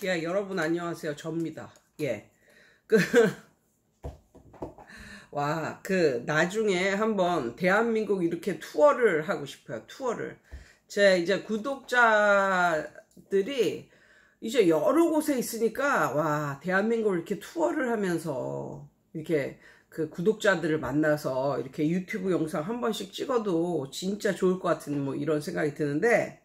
예, 여러분 안녕하세요. 접니다. 예. 그, 나중에 한번 대한민국 이렇게 투어를 하고 싶어요. 투어를. 제 이제 구독자들이 이제 여러 곳에 있으니까, 대한민국을 이렇게 투어를 하면서, 이렇게 그 구독자들을 만나서 이렇게 유튜브 영상 한 번씩 찍어도 진짜 좋을 것 같은 뭐 이런 생각이 드는데,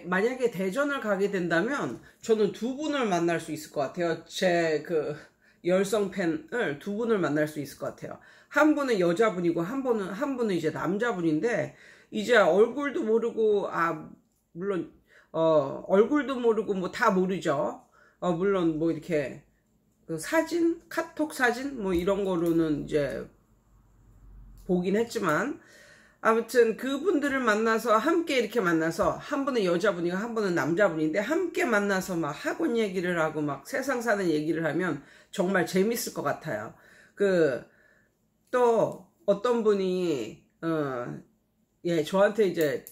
만약에 대전을 가게 된다면 저는 두 분을 만날 수 있을 것 같아요. 제 그 열성 팬을 두 분을 만날 수 있을 것 같아요. 한 분은 여자분이고 한 분은 이제 남자분인데, 이제 얼굴도 모르고, 물론 얼굴도 모르고 뭐 다 모르죠. 물론 뭐 이렇게 그 사진, 카톡 사진 뭐 이런 거로는 이제 보긴 했지만, 아무튼 그분들을 만나서 함께 이렇게 만나서, 한 분은 여자분이고 한 분은 남자분인데 함께 만나서 막 학원 얘기를 하고 막 세상 사는 얘기를 하면 정말 재밌을 것 같아요. 또 어떤 분이 저한테 이제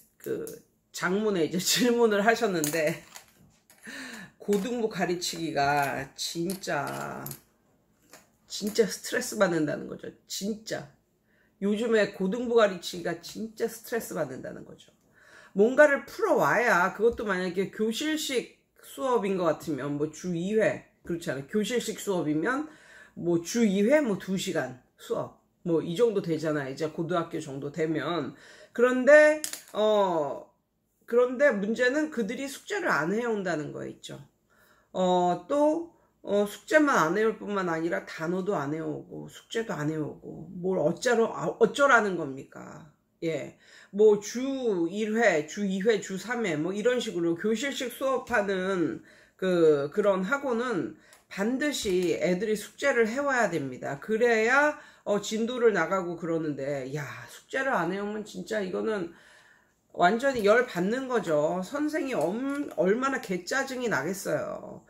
장문에 이제 질문을 하셨는데, 고등부 가르치기가 진짜 스트레스 받는다는 거죠. 진짜. 요즘에 고등부 가르치기가 진짜 스트레스 받는다는 거죠. 뭔가를 풀어와야, 그것도 만약에 교실식 수업인 것 같으면 뭐 주 2회, 그렇지 않아요? 교실식 수업이면 뭐 주 2회 뭐 2시간 수업 뭐 이 정도 되잖아요. 이제 고등학교 정도 되면. 그런데 문제는 그들이 숙제를 안 해온다는 거 있죠. 숙제만 안 해올 뿐만 아니라 단어도 안 해오고 숙제도 안 해오고 뭘 어쩌라는 겁니까? 예. 뭐 주 1회, 주 2회, 주 3회 뭐 이런 식으로 교실식 수업하는 그런 학원은 반드시 애들이 숙제를 해와야 됩니다. 그래야 진도를 나가고 그러는데, 숙제를 안 해오면 진짜 이거는 완전히 열 받는 거죠. 선생이 얼마나 개짜증이 나겠어요.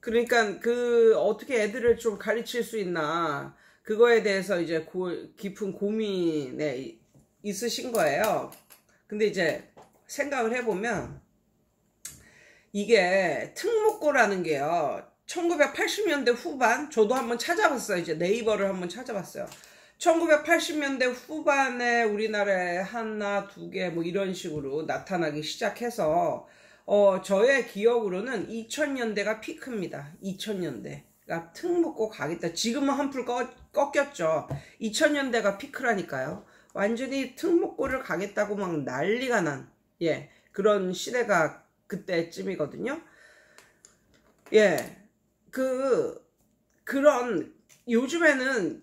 그러니까 어떻게 애들을 좀 가르칠 수 있나, 그거에 대해서 이제 깊은 고민에 있으신 거예요. 근데 이제 생각을 해보면, 이게 특목고라는 게요, 1980년대 후반, 저도 한번 찾아봤어요. 이제 네이버를 한번 찾아봤어요. 1980년대 후반에 우리나라에 하나, 두 개 뭐 이런 식으로 나타나기 시작해서, 저의 기억으로는 2000년대가 피크입니다. 2000년대가 특목고 가겠다. 지금은 한풀 꺾였죠. 2000년대가 피크라니까요. 완전히 특목고를 가겠다고 막 난리가 난, 그런 시대가 그때쯤이거든요. 요즘에는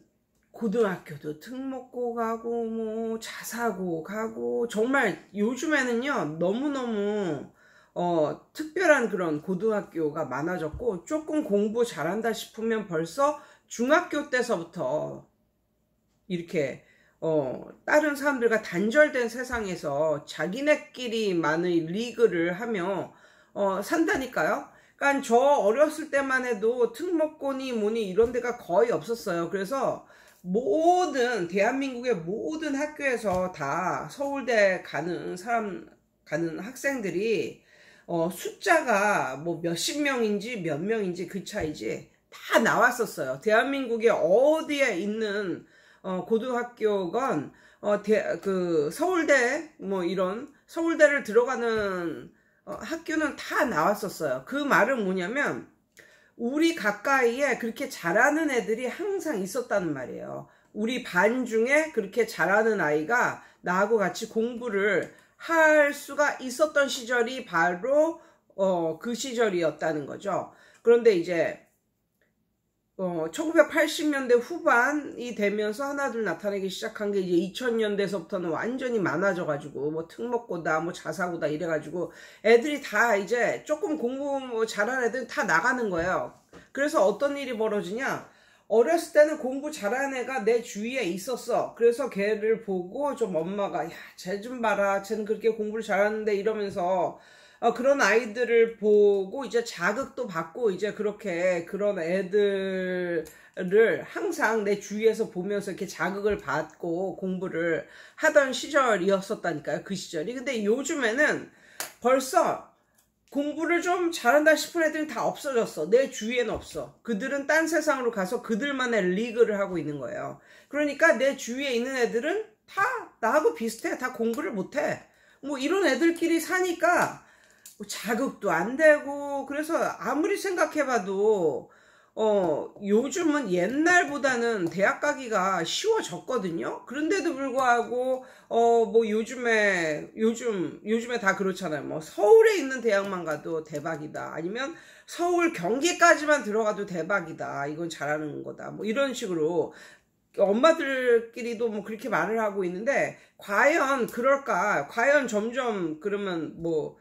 고등학교도 특목고 가고 뭐 자사고 가고, 정말 요즘에는요 너무너무 특별한 그런 고등학교가 많아졌고, 조금 공부 잘한다 싶으면 벌써 중학교 때서부터 이렇게 다른 사람들과 단절된 세상에서 자기네끼리만의 리그를 하며 산다니까요. 그러니까 저 어렸을 때만 해도 특목고니 뭐니 이런 데가 거의 없었어요. 그래서 대한민국의 모든 학교에서 다 서울대 가는 학생들이 숫자가 뭐 몇십 명인지 몇 명인지 그 차이지 다 나왔었어요. 대한민국의 어디에 있는 고등학교건 서울대 뭐 이런 서울대를 들어가는 학교는 다 나왔었어요. 그 말은 뭐냐면, 우리 가까이에 그렇게 잘하는 애들이 항상 있었다는 말이에요. 우리 반 중에 그렇게 잘하는 아이가 나하고 같이 공부를 할 수가 있었던 시절이 바로 그 시절이었다는 거죠. 그런데 이제 1980년대 후반이 되면서 하나둘 나타나기 시작한 게, 이제 2000년대서부터는 완전히 많아져가지고 뭐 특목고다 뭐 자사고다 이래가지고 애들이 다 이제 조금 공부 뭐 잘하는 애들 다 나가는 거예요. 그래서 어떤 일이 벌어지냐, 어렸을 때는 공부 잘하는 애가 내 주위에 있었어. 그래서 걔를 보고 좀 엄마가, 쟤 좀 봐라, 쟤는 그렇게 공부를 잘하는데 이러면서 그런 아이들을 보고 이제 자극도 받고, 이제 그런 애들을 항상 내 주위에서 보면서 이렇게 자극을 받고 공부를 하던 시절이었었다니까요. 그 시절이. 근데 요즘에는 벌써 공부를 좀 잘한다 싶은 애들이 다 없어졌어. 내 주위에는 없어. 그들은 딴 세상으로 가서 그들만의 리그를 하고 있는 거예요. 그러니까 내 주위에 있는 애들은 다 나하고 비슷해. 다 공부를 못해. 뭐 이런 애들끼리 사니까 뭐 자극도 안 되고, 그래서 아무리 생각해봐도 요즘은 옛날보다는 대학 가기가 쉬워졌거든요. 그런데도 불구하고 뭐 요즘에 다 그렇잖아요. 뭐 서울에 있는 대학만 가도 대박이다. 아니면 서울 경기까지만 들어가도 대박이다. 이건 잘하는 거다. 뭐 이런 식으로 엄마들끼리도 뭐 그렇게 말을 하고 있는데, 과연 그럴까? 과연 점점 그러면 뭐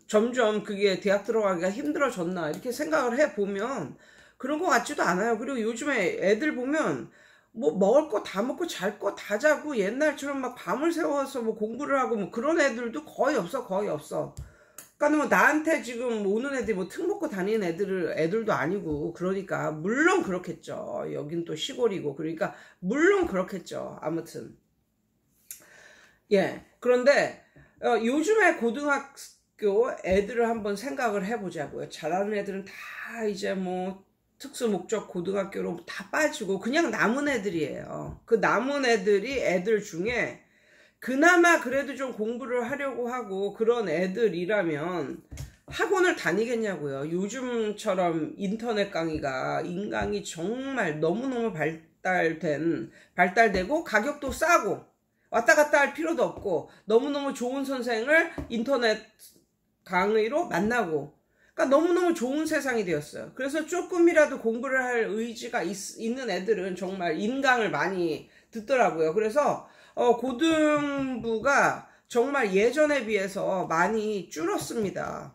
점점 그게 대학 들어가기가 힘들어졌나 이렇게 생각을 해보면 그런 것 같지도 않아요. 그리고 요즘에 애들 보면 뭐 먹을 거 다 먹고 잘 거 다 자고 옛날처럼 막 밤을 새워서 뭐 공부를 하고 뭐 그런 애들도 거의 없어. 그러니까 뭐 나한테 지금 오는 애들이 뭐 특 먹고 다니는 애들도 아니고, 그러니까 물론 그렇겠죠. 여긴 또 시골이고 그러니까 물론 그렇겠죠. 아무튼 예, 그런데 요즘에 고등학교 애들을 한번 생각을 해보자고요. 잘하는 애들은 다 이제 뭐 특수 목적 고등학교로 다 빠지고 그냥 남은 애들이에요. 그 남은 애들 중에 그나마 그래도 좀 공부를 하려고 하고 그런 애들이라면 학원을 다니겠냐고요. 요즘처럼 인터넷 강의가 인강이 정말 너무너무 발달되고 가격도 싸고 왔다 갔다 할 필요도 없고 너무너무 좋은 선생을 인터넷 강의로 만나고, 그러니까 너무너무 좋은 세상이 되었어요. 그래서 조금이라도 공부를 할 의지가 있는 애들은 정말 인강을 많이 듣더라고요. 그래서 고등부가 정말 예전에 비해서 많이 줄었습니다.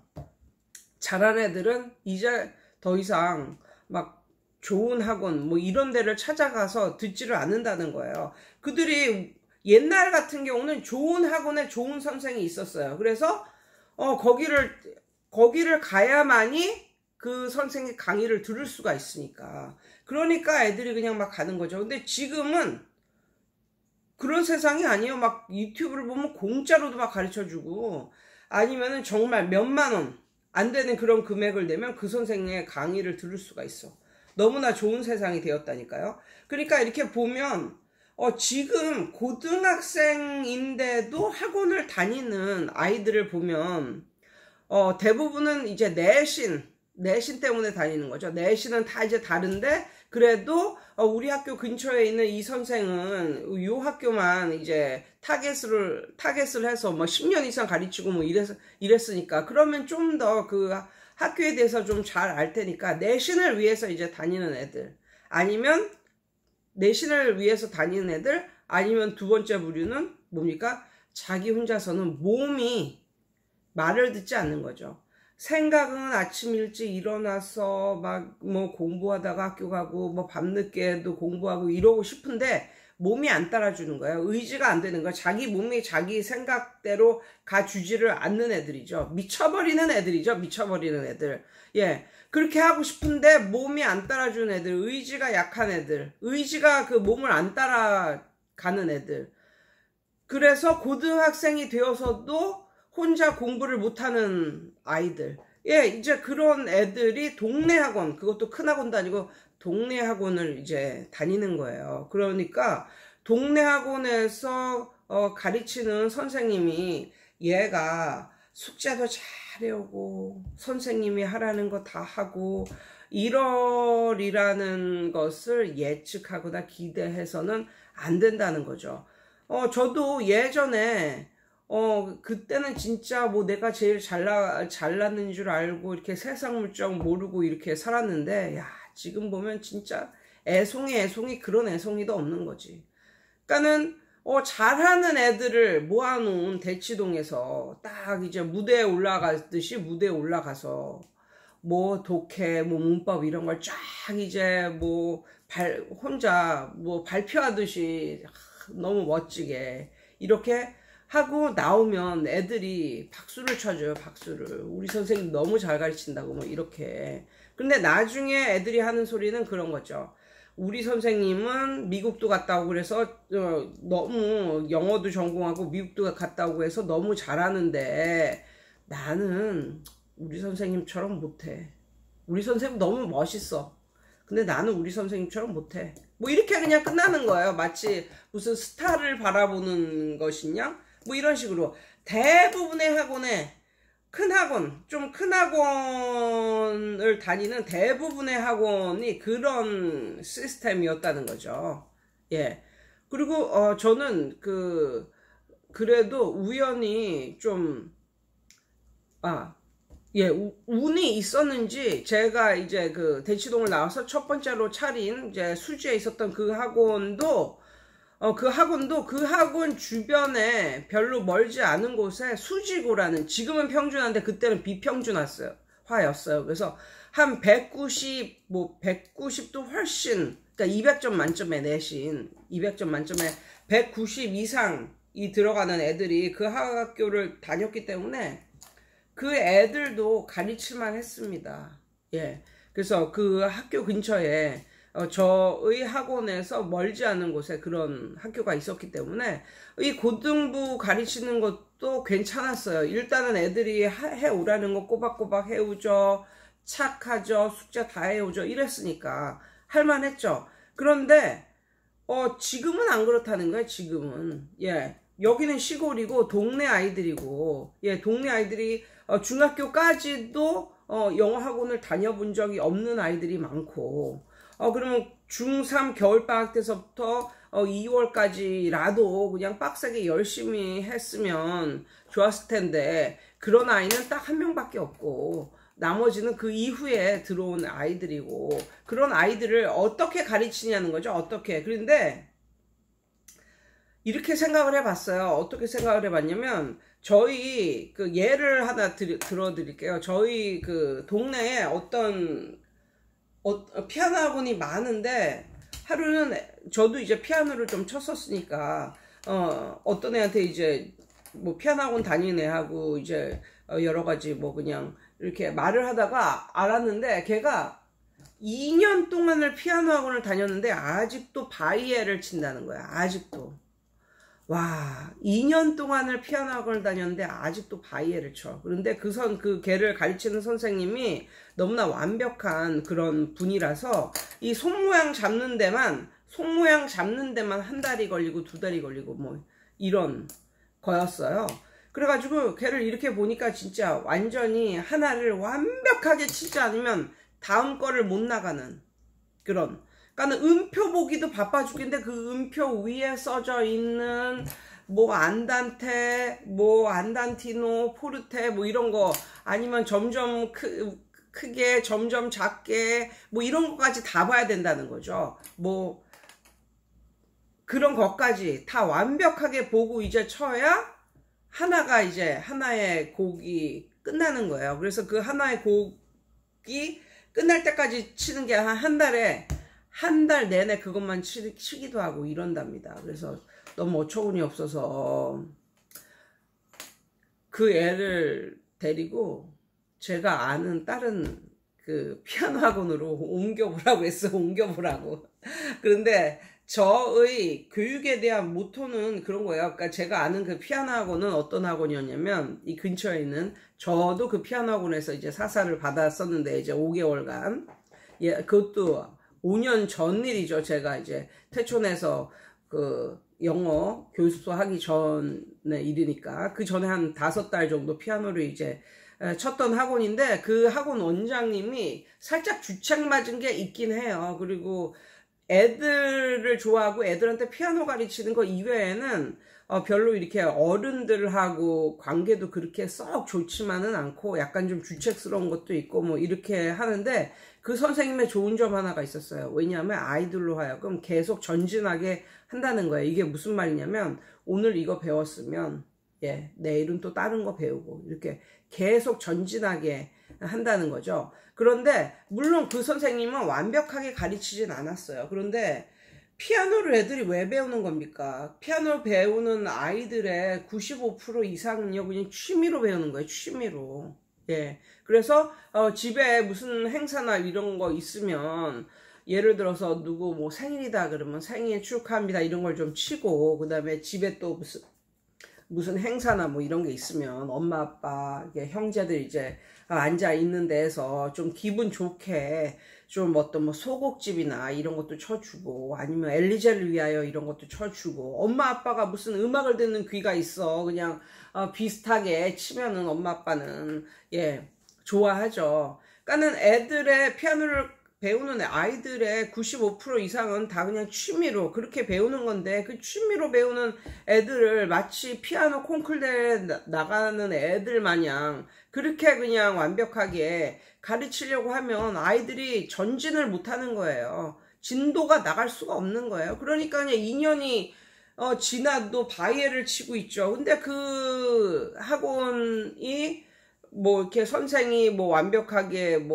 잘하는 애들은 이제 더 이상 막 좋은 학원 뭐 이런 데를 찾아가서 듣지를 않는다는 거예요. 그들이 옛날 같은 경우는 좋은 학원에 좋은 선생이 있었어요. 그래서 거기를 가야만이 그 선생의 강의를 들을 수가 있으니까. 그러니까 애들이 그냥 막 가는 거죠. 근데 지금은 그런 세상이 아니에요. 막 유튜브를 보면 공짜로도 막 가르쳐주고, 아니면은 정말 몇만 원 안 되는 그런 금액을 내면 그 선생의 강의를 들을 수가 있어. 너무나 좋은 세상이 되었다니까요. 그러니까 이렇게 보면 지금 고등학생인데도 학원을 다니는 아이들을 보면 대부분은 이제 내신 때문에 다니는 거죠. 내신은 다 이제 다른데 그래도 우리 학교 근처에 있는 이 선생은 이 학교만 이제 타겟을 해서 뭐 10년 이상 가르치고 뭐 이랬으니까, 그러면 좀 더 그 학교에 대해서 좀 잘 알 테니까 내신을 위해서 이제 다니는 애들, 아니면 내신을 위해서 다니는 애들, 아니면 두 번째 부류는 뭡니까? 자기 혼자서는 몸이 말을 듣지 않는 거죠. 생각은 아침 일찍 일어나서 막 뭐 공부하다가 학교 가고 뭐 밤늦게도 공부하고 이러고 싶은데 몸이 안 따라주는 거예요. 의지가 안 되는 거예요. 자기 몸이 자기 생각대로 가주지를 않는 애들이죠. 미쳐버리는 애들이죠. 미쳐버리는 애들. 예. 그렇게 하고 싶은데 몸이 안 따라주는 애들, 의지가 약한 애들, 의지가 그 몸을 안 따라가는 애들. 그래서 고등학생이 되어서도 혼자 공부를 못하는 아이들. 예, 이제 그런 애들이 동네 학원, 그것도 큰 학원도 아니고 동네 학원을 이제 다니는 거예요. 그러니까 동네 학원에서 가르치는 선생님이 얘가 숙제도 잘해오고 선생님이 하라는 거 다 하고 이러리라는 것을 예측하거나 기대해서는 안 된다는 거죠. 저도 예전에 그때는 진짜 뭐 내가 제일 잘났는 줄 알고 이렇게 세상 물정 모르고 이렇게 살았는데, 야, 지금 보면 진짜 애송이 그런 애송이도 없는 거지. 그러니까는 잘하는 애들을 모아놓은 대치동에서 딱 이제 무대에 올라가듯이 무대에 올라가서 뭐 독해, 뭐 문법 이런 걸 쫙 이제 뭐 혼자 뭐 발표하듯이 너무 멋지게 이렇게 하고 나오면 애들이 박수를 쳐줘요. 박수를. 우리 선생님 너무 잘 가르친다고 뭐 이렇게. 근데 나중에 애들이 하는 소리는 그런 거죠. 우리 선생님은 미국도 갔다 오고 그래서 너무 영어도 전공하고 미국도 갔다 오고 해서 너무 잘하는데 나는 우리 선생님처럼 못해. 우리 선생님 너무 멋있어. 근데 나는 우리 선생님처럼 못해. 뭐 이렇게 그냥 끝나는 거예요. 마치 무슨 스타를 바라보는 것이냐? 뭐 이런 식으로 대부분의 학원에 큰 학원, 좀 큰 학원을 다니는 대부분의 학원이 그런 시스템이었다는 거죠. 예. 그리고 저는 그래도 우연히 좀 예, 운이 있었는지 제가 이제 그 대치동을 나와서 첫 번째로 차린 이제 수지에 있었던 그 학원도 그 학원 주변에 별로 멀지 않은 곳에 수지고라는, 지금은 평준화인데 그때는 비평준화였어요. 화였어요. 그래서 한 190, 뭐 190도 훨씬, 그러니까 200점 만점에 내신 200점 만점에 190 이상이 들어가는 애들이 그 학교를 다녔기 때문에 그 애들도 가르칠만 했습니다. 예. 그래서 그 학교 근처에 저의 학원에서 멀지 않은 곳에 그런 학교가 있었기 때문에 이 고등부 가르치는 것도 괜찮았어요. 일단은 애들이 해오라는 거 꼬박꼬박 해오죠. 착하죠. 숙제 다 해오죠. 이랬으니까 할만했죠. 그런데 지금은 안 그렇다는 거예요. 지금은. 예. 여기는 시골이고 동네 아이들이고, 예, 동네 아이들이 중학교까지도 영어 학원을 다녀본 적이 없는 아이들이 많고, 그러면 중3 겨울방학 때서부터 2월까지라도 그냥 빡세게 열심히 했으면 좋았을 텐데, 그런 아이는 딱 한 명밖에 없고, 나머지는 그 이후에 들어온 아이들이고, 그런 아이들을 어떻게 가르치냐는 거죠. 어떻게. 그런데 이렇게 생각을 해봤어요. 어떻게 생각을 해봤냐면, 저희 그 예를 하나 들어드릴게요. 저희 그 동네에 피아노 학원이 많은데, 하루는 저도 이제 피아노를 좀 쳤었으니까 어떤 애한테 이제 뭐 피아노 학원 다니는 애하고 이제 여러 가지 뭐 그냥 이렇게 말을 하다가 알았는데, 걔가 2년 동안을 피아노 학원을 다녔는데 아직도 바이에를 친다는 거야. 아직도. 와, 2년 동안을 피아노 학원을 다녔는데 아직도 바이에를 쳐. 그런데 그 걔를 가르치는 선생님이 너무나 완벽한 그런 분이라서 이 손모양 잡는 데만 한 달이 걸리고 2달이 걸리고 뭐 이런 거였어요. 그래가지고 걔를 이렇게 보니까 진짜 완전히 하나를 완벽하게 치지 않으면 다음 거를 못 나가는 그런. 그러니까 음표 보기도 바빠 죽겠는데 그 음표 위에 써져 있는 뭐 안단테, 뭐 안단티노, 포르테 뭐 이런 거, 아니면 점점 크게 점점 작게 뭐 이런 거까지 다 봐야 된다는 거죠. 뭐 그런 것까지 다 완벽하게 보고 이제 쳐야 하나의 곡이 끝나는 거예요. 그래서 그 하나의 곡이 끝날 때까지 치는 게 한 달 내내 그것만 치기도 하고 이런답니다. 그래서 너무 어처구니 없어서 그 애를 데리고 제가 아는 다른 그 피아노 학원으로 옮겨보라고 했어. 옮겨보라고. 그런데 저의 교육에 대한 모토는 그런 거예요. 그러니까 제가 아는 그 피아노 학원은 어떤 학원이었냐면, 이 근처에 있는, 저도 그 피아노 학원에서 이제 사사를 받았었는데 이제 5개월간, 예, 그것도 5년 전 일이죠. 제가 이제 태촌에서 그 영어 교습소 하기 전의 일이니까, 그 전에 한 5달 정도 피아노를 이제 쳤던 학원인데, 그 학원 원장님이 살짝 주책 맞은 게 있긴 해요. 그리고 애들을 좋아하고 애들한테 피아노 가르치는 거 이외에는 별로 이렇게 어른들하고 관계도 그렇게 썩 좋지만은 않고 약간 좀 주책스러운 것도 있고 뭐 이렇게 하는데, 그 선생님의 좋은 점 하나가 있었어요. 왜냐하면 아이들로 하여금 계속 전진하게 한다는 거예요. 이게 무슨 말이냐면, 오늘 이거 배웠으면 예, 내일은 또 다른 거 배우고 이렇게 계속 전진하게 한다는 거죠. 그런데 물론 그 선생님은 완벽하게 가르치진 않았어요. 그런데 피아노를 애들이 왜 배우는 겁니까? 피아노 배우는 아이들의 95% 이상은요, 그냥 취미로 배우는 거예요. 취미로. 예. 그래서 집에 무슨 행사나 이런 거 있으면, 예를 들어서 누구 뭐 생일이다 그러면 생일 축하합니다 이런 걸 좀 치고, 그 다음에 집에 또 무슨 무슨 행사나 뭐 이런 게 있으면 엄마 아빠 형제들 이제 앉아 있는 데에서 좀 기분 좋게 좀 어떤 뭐 소곡집이나 이런 것도 쳐주고, 아니면 엘리제를 위하여 이런 것도 쳐주고, 엄마 아빠가 무슨 음악을 듣는 귀가 있어 그냥 비슷하게 치면은 엄마 아빠는 좋아하죠. 그러니까는 애들의 피아노를 배우는 아이들의 95% 이상은 다 그냥 취미로 그렇게 배우는 건데, 그 취미로 배우는 애들을 마치 피아노 콩쿨 대회 나가는 애들 마냥 그렇게 그냥 완벽하게 가르치려고 하면 아이들이 전진을 못하는 거예요. 진도가 나갈 수가 없는 거예요. 그러니까 그냥 2년이 지나도 바이엘을 치고 있죠. 근데 그 학원이 뭐 이렇게 선생이 뭐 완벽하게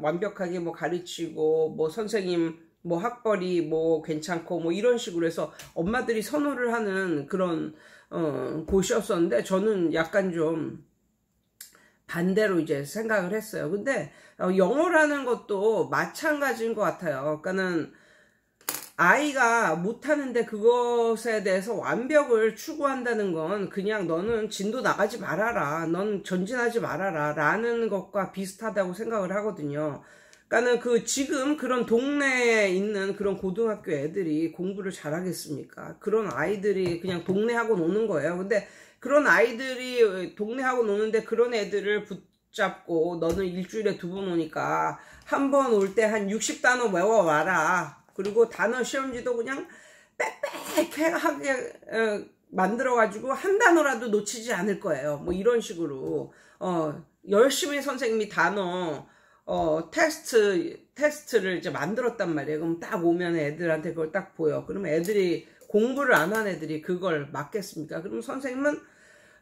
완벽하게 뭐 가르치고, 뭐 선생님 뭐 학벌이 뭐 괜찮고 뭐 이런 식으로 해서 엄마들이 선호를 하는 그런 곳이었었는데, 저는 약간 좀 반대로 이제 생각을 했어요. 근데 영어라는 것도 마찬가지인 것 같아요. 그러니까는 아이가 못하는데 그것에 대해서 완벽을 추구한다는 건 그냥 너는 진도 나가지 말아라, 넌 전진하지 말아라 라는 것과 비슷하다고 생각을 하거든요. 그러니까는 지금 그런 동네에 있는 그런 고등학교 애들이 공부를 잘하겠습니까? 그런 아이들이 그냥 동네하고 노는 거예요. 근데 그런 아이들이 동네하고 노는데 그런 애들을 붙잡고 너는 일주일에 2번 오니까 한 번 올 때 한 60단어 외워와라, 그리고 단어 시험지도 그냥 빽빽하게 만들어가지고 한 단어라도 놓치지 않을 거예요. 뭐 이런 식으로 열심히 선생님이 단어 테스트를 이제 만들었단 말이에요. 그럼 딱 오면 애들한테 그걸 딱 보여. 그러면 애들이, 공부를 안 한 애들이 그걸 맞겠습니까? 그럼 선생님은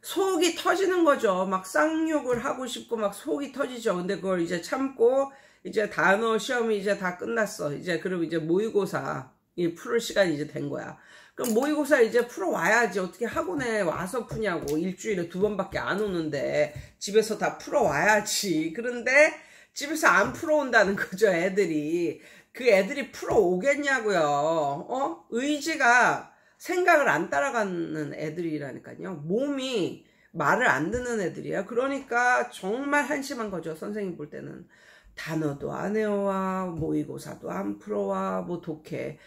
속이 터지는 거죠. 막 쌍욕을 하고 싶고 막 속이 터지죠. 근데 그걸 이제 참고, 이제 단어 시험이 이제 다 끝났어. 이제 그럼 이제 모의고사 풀을 시간이 이제 된 거야. 그럼 모의고사 이제 풀어와야지. 어떻게 학원에 와서 푸냐고. 일주일에 2번밖에 안 오는데 집에서 다 풀어와야지. 그런데 집에서 안 풀어온다는 거죠, 애들이. 그 애들이 풀어오겠냐고요. 의지가 생각을 안 따라가는 애들이라니까요. 몸이 말을 안 듣는 애들이야. 그러니까 정말 한심한 거죠, 선생님 볼 때는. 단어도 안 외워와, 모의고사도 안 풀어와, 뭐 독해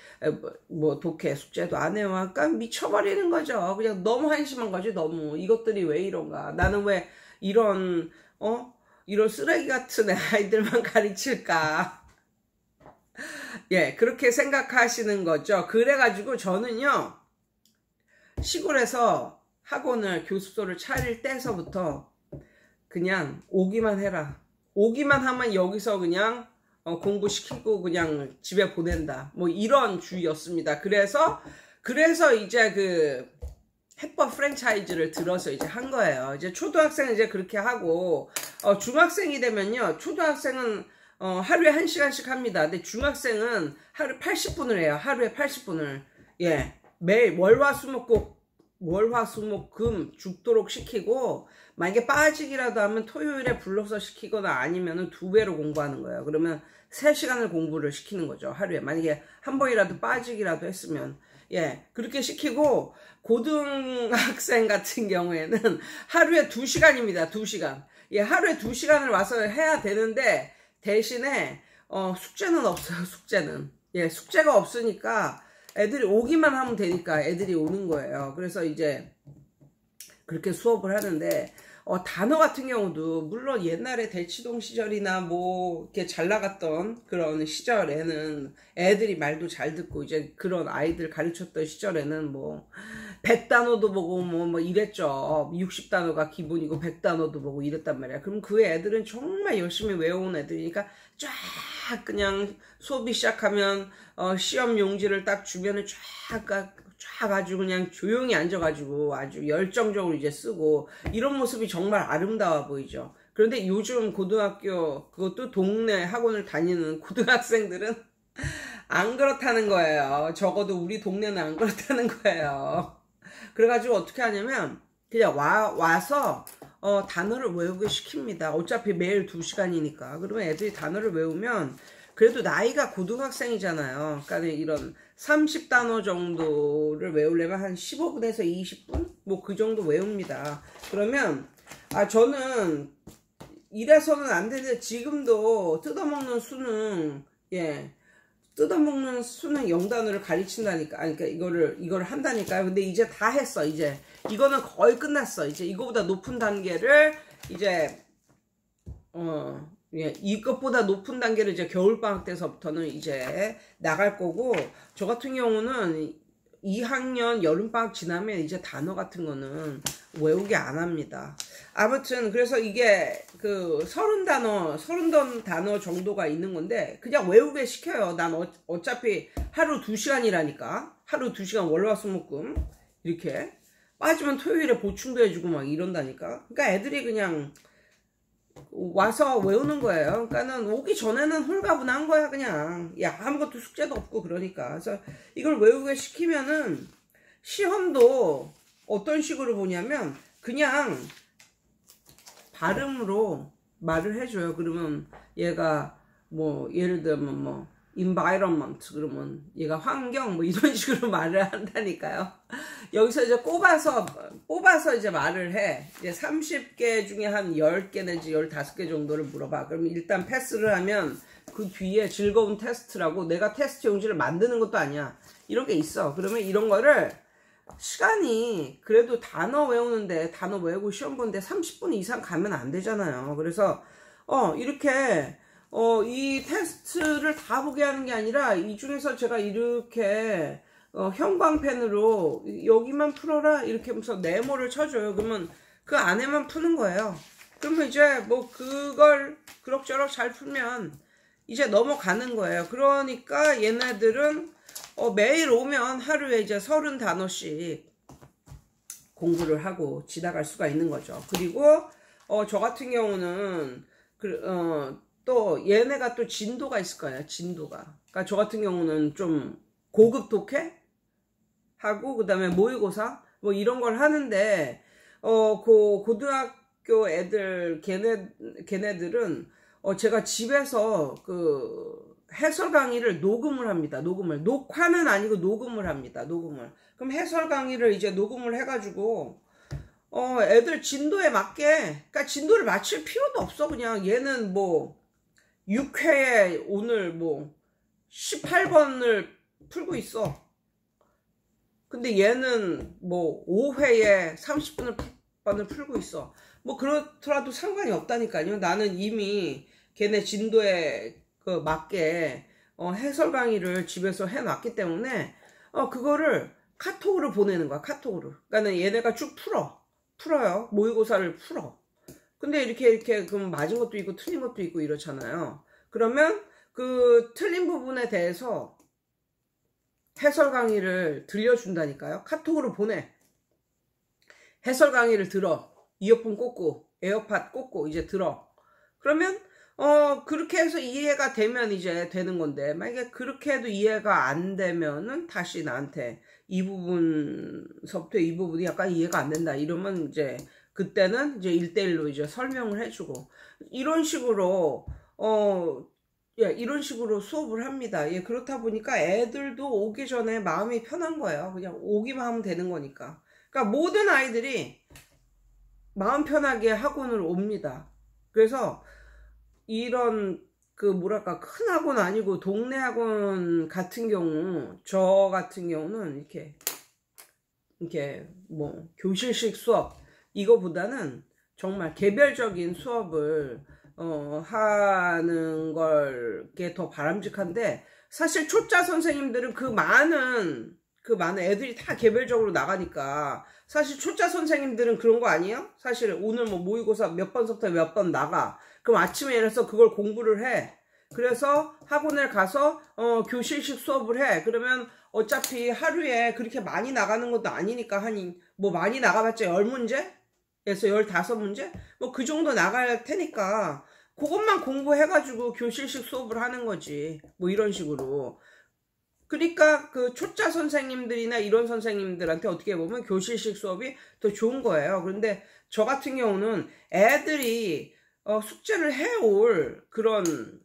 숙제도 안 해와. 그러니까 미쳐버리는 거죠. 그냥 너무 한심한 거지, 너무. 이것들이 왜 이런가? 나는 왜 이런 쓰레기 같은 아이들만 가르칠까? 그렇게 생각하시는 거죠. 그래가지고 저는요, 시골에서 학원을, 교습소를 차릴 때서부터 그냥 오기만 해라. 오기만 하면 여기서 그냥 공부시키고 그냥 집에 보낸다. 뭐 이런 주의였습니다. 그래서 이제 그 해법 프랜차이즈를 들어서 이제 한 거예요. 이제 초등학생은 이제 그렇게 하고, 중학생이 되면요, 초등학생은 하루에 1시간씩 합니다. 근데 중학생은 하루에 80분을 해요. 하루에 80분을. 매일 월화수목금 죽도록 시키고, 만약에 빠지기라도 하면 토요일에 불러서 시키거나 아니면은 2배로 공부하는 거예요. 그러면 3시간을 공부를 시키는 거죠, 하루에. 만약에 한 번이라도 빠지기라도 했으면. 그렇게 시키고, 고등학생 같은 경우에는 하루에 2시간입니다, 2시간. 하루에 2시간을 와서 해야 되는데, 대신에, 숙제는 없어요, 숙제는. 숙제가 없으니까, 애들이 오기만 하면 되니까 애들이 오는 거예요. 그래서 이제, 그렇게 수업을 하는데, 단어 같은 경우도, 물론 옛날에 대치동 시절이나 뭐, 이렇게 잘 나갔던 그런 시절에는 애들이 말도 잘 듣고, 이제 그런 아이들 가르쳤던 시절에는 뭐, 100단어도 보고 뭐 이랬죠. 60단어가 기본이고 100단어도 보고 이랬단 말이야. 그럼 그 애들은 정말 열심히 외워온 애들이니까 쫙 그냥 수업이 시작하면, 시험 용지를 딱 주변에 쫙 아주 그냥 조용히 앉아가지고 아주 열정적으로 이제 쓰고, 이런 모습이 정말 아름다워 보이죠. 그런데 요즘 고등학교, 그것도 동네 학원을 다니는 고등학생들은 안 그렇다는 거예요. 적어도 우리 동네는 안 그렇다는 거예요. 그래가지고 어떻게 하냐면, 그냥 와서 단어를 외우게 시킵니다. 어차피 매일 2시간이니까. 그러면 애들이 단어를 외우면, 그래도 나이가 고등학생이잖아요. 그러니까 이런 30단어 정도를 외우려면 한 15분에서 20분? 뭐 그 정도 외웁니다. 그러면 저는 이래서는 안 되는데 지금도 뜯어먹는 수능 뜯어먹는 수능 0단어를 가르친다니까. 그러니까 이거를 한다니까요. 근데 이제 다 했어. 이제 이거는 거의 끝났어. 이제 이거보다 높은 단계를 이제 이것보다 높은 단계를 이제 겨울방학 때서부터는 이제 나갈 거고, 저 같은 경우는 2학년 여름방학 지나면 이제 단어 같은 거는 외우게 안 합니다. 아무튼 그래서 이게 그 30단어 정도가 있는 건데 그냥 외우게 시켜요. 난 어차피 하루 2시간이라니까. 하루 2시간 월화수목금 이렇게 빠지면 토요일에 보충도 해주고 막 이런다니까. 그러니까 애들이 그냥 와서 외우는 거예요. 그러니까는 오기 전에는 홀가분한 거야. 그냥 아무것도 숙제도 없고. 그러니까 그래서 이걸 외우게 시키면은 시험도 어떤 식으로 보냐면 그냥 발음으로 말을 해줘요. 그러면 얘가 뭐 예를 들면 뭐 environment 그러면 얘가 환경 뭐 이런 식으로 말을 한다니까요. 여기서 이제 뽑아서 이제 말을 해. 이제 30개 중에 한 10개 내지 15개 정도를 물어봐. 그러면 일단 패스를 하면 그 뒤에 즐거운 테스트라고, 내가 테스트 용지를 만드는 것도 아니야. 이런 게 있어. 그러면 이런 거를 시간이 그래도 단어 외우는데, 단어 외우고 시험 보는데 30분 이상 가면 안 되잖아요. 그래서 이렇게 이 테스트를 다 보게 하는 게 아니라 이 중에서 제가 이렇게 형광펜으로 여기만 풀어라 이렇게 하면서 네모를 쳐줘요. 그러면 그 안에만 푸는 거예요. 그러면 이제 뭐 그걸 그럭저럭 잘 풀면 이제 넘어가는 거예요. 그러니까 얘네들은 매일 오면 하루에 이제 30단어씩 공부를 하고 지나갈 수가 있는 거죠. 그리고 저 같은 경우는 또 얘네가 또 진도가 있을 거예요. 진도가. 그러니까 저 같은 경우는 좀 고급 독해 하고 그다음에 모의고사 뭐 이런 걸 하는데 그 고등학교 애들 걔네들은 제가 집에서 그 해설 강의를 녹음을 합니다. 녹화는 아니고 녹음을 합니다. 그럼 해설 강의를 이제 녹음을 해가지고 애들 진도에 맞게, 그러니까 진도를 맞출 필요도 없어. 그냥 얘는 뭐 6회에 오늘 뭐 18번을 풀고 있어. 근데 얘는 뭐 5회에 30번을 풀고 있어. 뭐 그렇더라도 상관이 없다니까요. 나는 이미 걔네 진도에 맞게 해설 강의를 집에서 해놨기 때문에 그거를 카톡으로 보내는 거야. 카톡으로. 그러니까 얘네가 쭉 풀어요. 모의고사를 풀어. 근데 이렇게 그럼 맞은 것도 있고 틀린 것도 있고 이렇잖아요. 그러면 그 틀린 부분에 대해서 해설 강의를 들려준다니까요. 카톡으로 보내. 해설 강의를 들어. 이어폰 꽂고 에어팟 꽂고 이제 들어. 그러면 그렇게 해서 이해가 되면 이제 되는 건데, 만약에 그렇게 해도 이해가 안 되면은 다시 나한테 이 부분서부터 이 부분이 약간 이해가 안 된다 이러면 이제 그때는 이제 1대1로 이제 설명을 해주고 이런 식으로 이런 식으로 수업을 합니다. 그렇다 보니까 애들도 오기 전에 마음이 편한 거예요. 그냥 오기만 하면 되는 거니까. 그러니까 모든 아이들이 마음 편하게 학원을 옵니다. 그래서 이런 뭐랄까 큰 학원 아니고 동네 학원 같은 경우, 저 같은 경우는 이렇게 뭐 교실식 수업 이거보다는 정말 개별적인 수업을 하는 게 더 바람직한데, 사실 초짜 선생님들은 그 많은 애들이 다 개별적으로 나가니까, 사실 초짜 선생님들은 그런 거 아니에요? 사실 오늘 뭐 모의고사 몇 번서부터 몇 번 나가. 그럼 아침에 일어나서 그걸 공부를 해. 그래서 학원을 가서 교실식 수업을 해. 그러면 어차피 하루에 그렇게 많이 나가는 것도 아니니까 뭐 많이 나가봤자 10문제에서 15문제? 뭐 그 정도 나갈 테니까 그것만 공부해가지고 교실식 수업을 하는 거지. 뭐 이런 식으로. 그러니까 그 초짜 선생님들이나 이런 선생님들한테 어떻게 보면 교실식 수업이 더 좋은 거예요. 그런데 저 같은 경우는 애들이 숙제를 해올 그런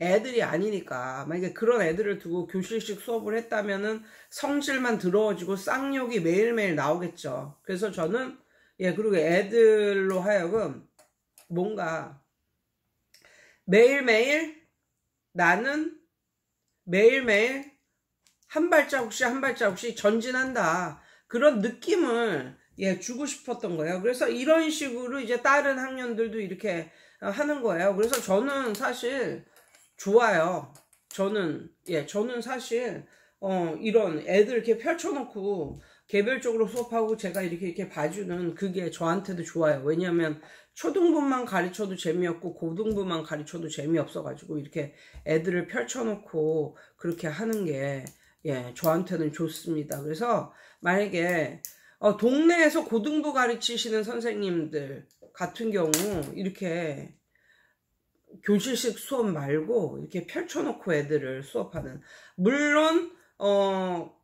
애들이 아니니까. 만약에 그런 애들을 두고 교실식 수업을 했다면은 성질만 더러워지고 쌍욕이 매일매일 나오겠죠. 그래서 저는 그리고 애들로 하여금 뭔가 매일매일 나는 매일매일 한 발자국씩 한 발자국씩 전진한다. 그런 느낌을 주고 싶었던 거예요. 그래서 이런 식으로 이제 다른 학년들도 이렇게 하는 거예요. 그래서 저는 사실 좋아요. 저는 사실 이런 애들 이렇게 펼쳐놓고 개별적으로 수업하고 제가 이렇게 봐주는 그게 저한테도 좋아요. 왜냐하면 초등부만 가르쳐도 재미없고 고등부만 가르쳐도 재미없어가지고 이렇게 애들을 펼쳐놓고 그렇게 하는 게 저한테는 좋습니다. 그래서 만약에 동네에서 고등부 가르치시는 선생님들 같은 경우 이렇게 교실식 수업 말고 이렇게 펼쳐놓고 애들을 수업하는, 물론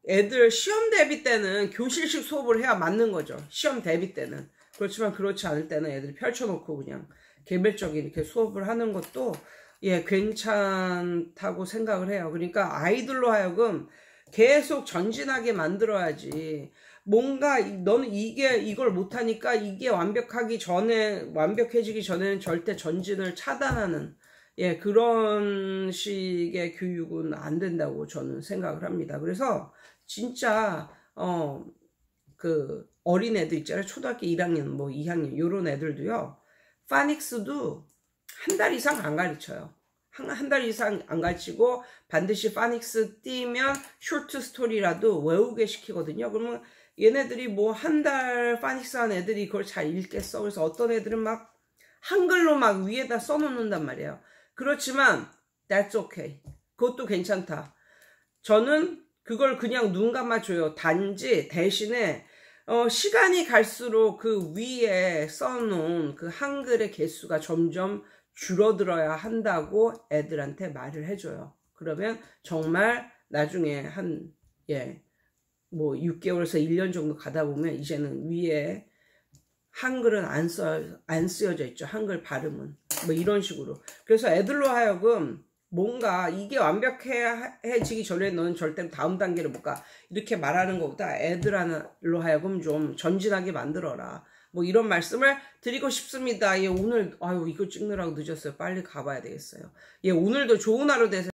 애들 시험 대비 때는 교실식 수업을 해야 맞는 거죠. 시험 대비 때는. 그렇지만 그렇지 않을 때는 애들 펼쳐놓고 그냥 개별적인 이렇게 수업을 하는 것도 괜찮다고 생각을 해요. 그러니까 아이들로 하여금 계속 전진하게 만들어야지. 뭔가 너는 이걸 못하니까 이게 완벽해지기 전에는 절대 전진을 차단하는 그런 식의 교육은 안 된다고 저는 생각을 합니다. 그래서 진짜 그 어린애들 있잖아요. 초등학교 1학년 뭐 2학년 요런 애들도요. 파닉스도 한 달 이상 안 가르쳐요. 한 달 이상 안 가르치고 반드시 파닉스 띄면 쇼트 스토리라도 외우게 시키거든요. 그러면 얘네들이 뭐 한 달 파닉스 한 애들이 그걸 잘 읽겠어. 그래서 어떤 애들은 막 한글로 막 위에다 써놓는단 말이에요. 그렇지만 that's okay. 그것도 괜찮다. 저는 그걸 그냥 눈 감아줘요. 단지 대신에 시간이 갈수록 그 위에 써놓은 그 한글의 개수가 점점 줄어들어야 한다고 애들한테 말을 해줘요. 그러면 정말 나중에 뭐 6개월에서 1년 정도 가다 보면 이제는 위에 한글은 안 쓰여져 있죠. 한글 발음은. 뭐 이런 식으로. 그래서 애들로 하여금 뭔가 이게 완벽해지기 전에 너는 절대로 다음 단계를 못 가. 이렇게 말하는 것보다 애들로 하여금 좀 전진하게 만들어라. 뭐 이런 말씀을 드리고 싶습니다. 오늘 이거 찍느라고 늦었어요. 빨리 가봐야 되겠어요. 오늘도 좋은 하루 되세요.